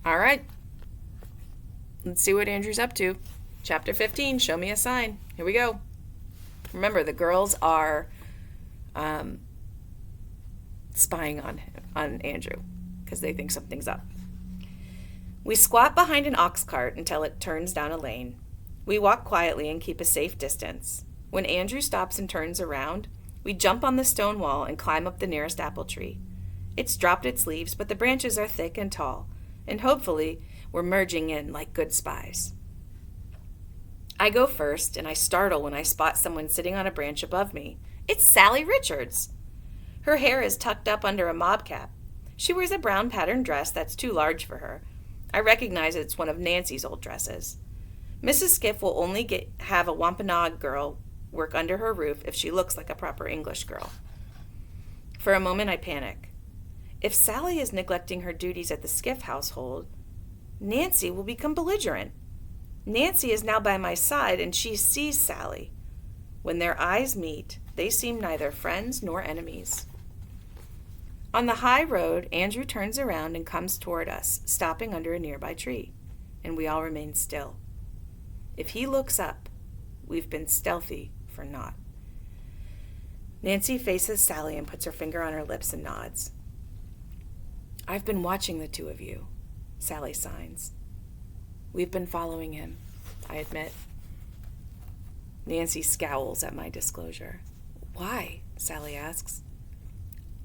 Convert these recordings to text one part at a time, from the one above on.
All right. Let's see what Andrew's up to. Chapter 15, show me a sign. Here we go. Remember, the girls are spying on Andrew because they think something's up. We squat behind an ox cart until it turns down a lane. We walk quietly and keep a safe distance. When Andrew stops and turns around, we jump on the stone wall and climb up the nearest apple tree. It's dropped its leaves, but the branches are thick and tall, and hopefully we're merging in like good spies. I go first, and I startle when I spot someone sitting on a branch above me. It's Sally Richards. Her hair is tucked up under a mob cap. She wears a brown patterned dress that's too large for her. I recognize it's one of Nancy's old dresses. Mrs. Skiff will only have a Wampanoag girl work under her roof if she looks like a proper English girl. For a moment I panic. If Sally is neglecting her duties at the Skiff household, Nancy will become belligerent. Nancy is now by my side and she sees Sally. When their eyes meet, they seem neither friends nor enemies. On the high road, Andrew turns around and comes toward us, stopping under a nearby tree, and we all remain still. If he looks up, we've been stealthy for naught. Nancy faces Sally and puts her finger on her lips and nods. I've been watching the two of you, Sally signs. We've been following him, I admit. Nancy scowls at my disclosure. Why? Sally asks.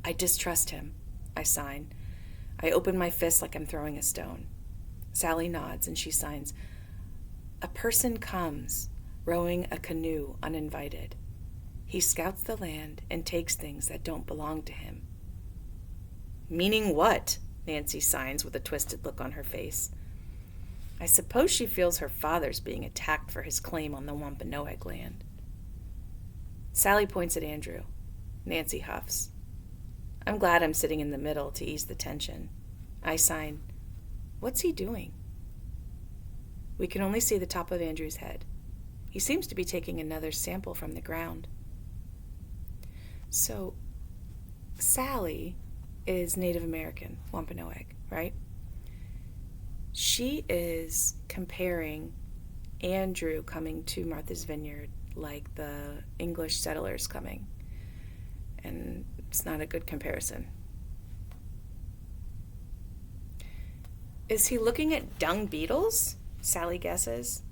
I distrust him, I sign. I open my fist like I'm throwing a stone. Sally nods and she signs. A person comes, rowing a canoe uninvited. He scouts the land and takes things that don't belong to him. Meaning what? Nancy signs with a twisted look on her face. I suppose she feels her father's being attacked for his claim on the Wampanoag land. Sally points at Andrew. Nancy huffs. I'm glad I'm sitting in the middle to ease the tension. I sign, what's he doing? We can only see the top of Andrew's head. He seems to be taking another sample from the ground. So, Sally is Native American, Wampanoag, right? She is comparing Andrew coming to Martha's Vineyard like the English settlers coming. And it's not a good comparison. Is he looking at dung beetles? Sally guesses.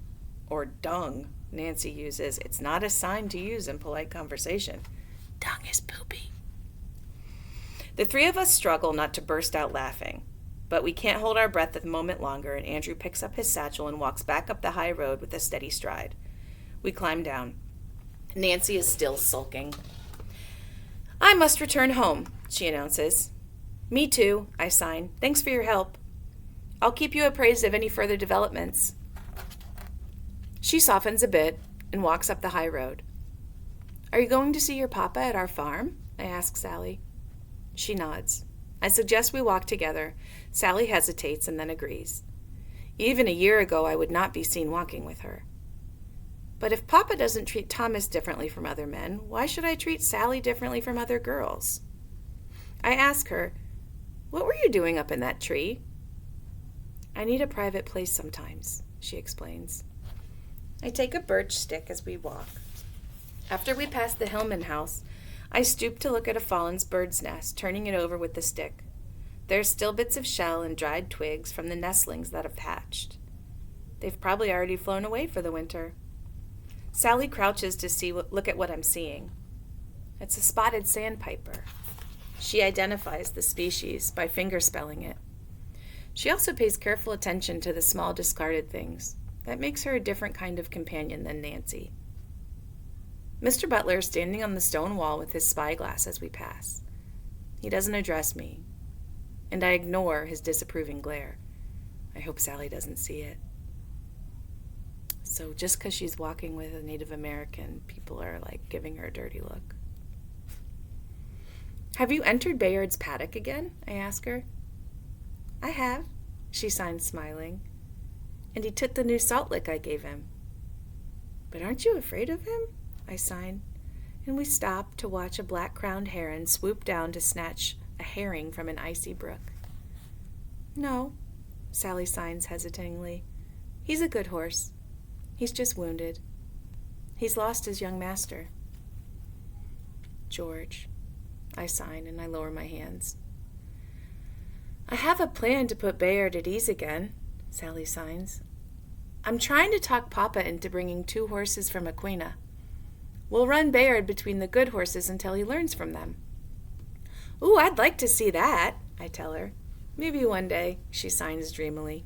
Or dung, Nancy uses. It's not a sign to use in polite conversation. Dung is poopy. The three of us struggle not to burst out laughing, but we can't hold our breath a moment longer, and Andrew picks up his satchel and walks back up the high road with a steady stride. We climb down. Nancy is still sulking. I must return home, she announces. Me too, I sign. Thanks for your help. I'll keep you appraised of any further developments. She softens a bit and walks up the high road. Are you going to see your papa at our farm? I ask Sally. She nods. I suggest we walk together. Sally hesitates and then agrees. Even a year ago, I would not be seen walking with her. But if Papa doesn't treat Thomas differently from other men, why should I treat Sally differently from other girls? I ask her, what were you doing up in that tree? I need a private place sometimes, she explains. I take a birch stick as we walk. After we pass the Hillman house, I stoop to look at a fallen bird's nest, turning it over with the stick. There are still bits of shell and dried twigs from the nestlings that have hatched. They've probably already flown away for the winter. Sally crouches to look at what I'm seeing. It's a spotted sandpiper. She identifies the species by fingerspelling it. She also pays careful attention to the small discarded things. That makes her a different kind of companion than Nancy. Mr. Butler is standing on the stone wall with his spyglass as we pass. He doesn't address me, and I ignore his disapproving glare. I hope Sally doesn't see it. So just because she's walking with a Native American, people are like giving her a dirty look. Have you entered Bayard's paddock again? I ask her. I have, she signs, smiling. And he took the new salt lick I gave him. But aren't you afraid of him? I sign. And we stop to watch a black-crowned heron swoop down to snatch a herring from an icy brook. No, Sally signs hesitatingly. He's a good horse. He's just wounded. He's lost his young master. George. I sign and I lower my hands. I have a plan to put Bayard at ease again, Sally signs. I'm trying to talk Papa into bringing 2 horses from Aquina. We'll run Bayard between the good horses until he learns from them. Ooh, I'd like to see that, I tell her. Maybe one day, she signs dreamily.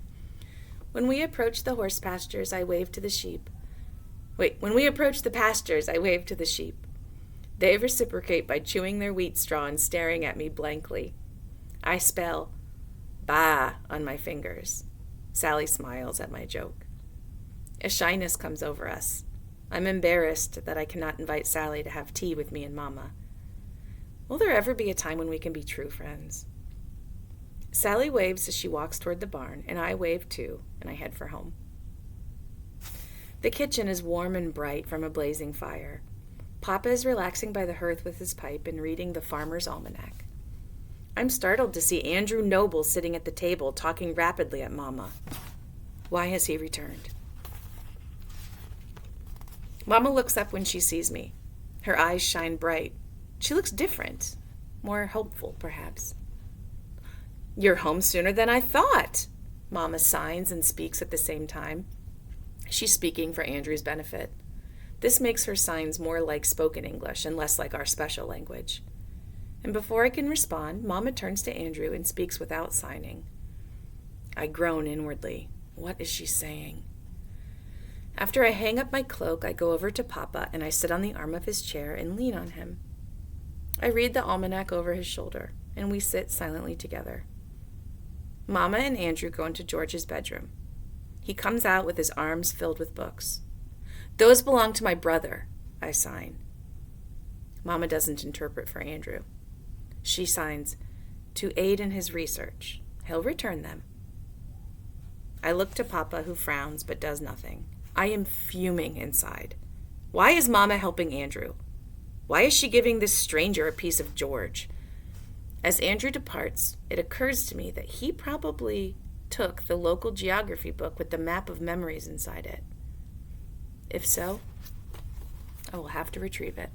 When we approach the horse pastures, I wave to the sheep. When we approach the pastures, I wave to the sheep. They reciprocate by chewing their wheat straw and staring at me blankly. I spell "bah" on my fingers. Sally smiles at my joke. A shyness comes over us. I'm embarrassed that I cannot invite Sally to have tea with me and Mama. Will there ever be a time when we can be true friends? Sally waves as she walks toward the barn, and I wave too, and I head for home. The kitchen is warm and bright from a blazing fire. Papa is relaxing by the hearth with his pipe and reading the Farmer's Almanac. I'm startled to see Andrew Noble sitting at the table, talking rapidly at Mama. Why has he returned? Mama looks up when she sees me. Her eyes shine bright. She looks different, more hopeful, perhaps. You're home sooner than I thought, Mama signs and speaks at the same time. She's speaking for Andrew's benefit. This makes her signs more like spoken English and less like our special language. And before I can respond, Mama turns to Andrew and speaks without signing. I groan inwardly. What is she saying? After I hang up my cloak, I go over to Papa and I sit on the arm of his chair and lean on him. I read the almanac over his shoulder, and we sit silently together. Mama and Andrew go into George's bedroom. He comes out with his arms filled with books. Those belong to my brother, I sign. Mama doesn't interpret for Andrew. She signs, to aid in his research. He'll return them. I look to Papa, who frowns but does nothing. I am fuming inside. Why is Mama helping Andrew? Why is she giving this stranger a piece of George? As Andrew departs, it occurs to me that he probably took the local geography book with the map of memories inside it. If so, I will have to retrieve it.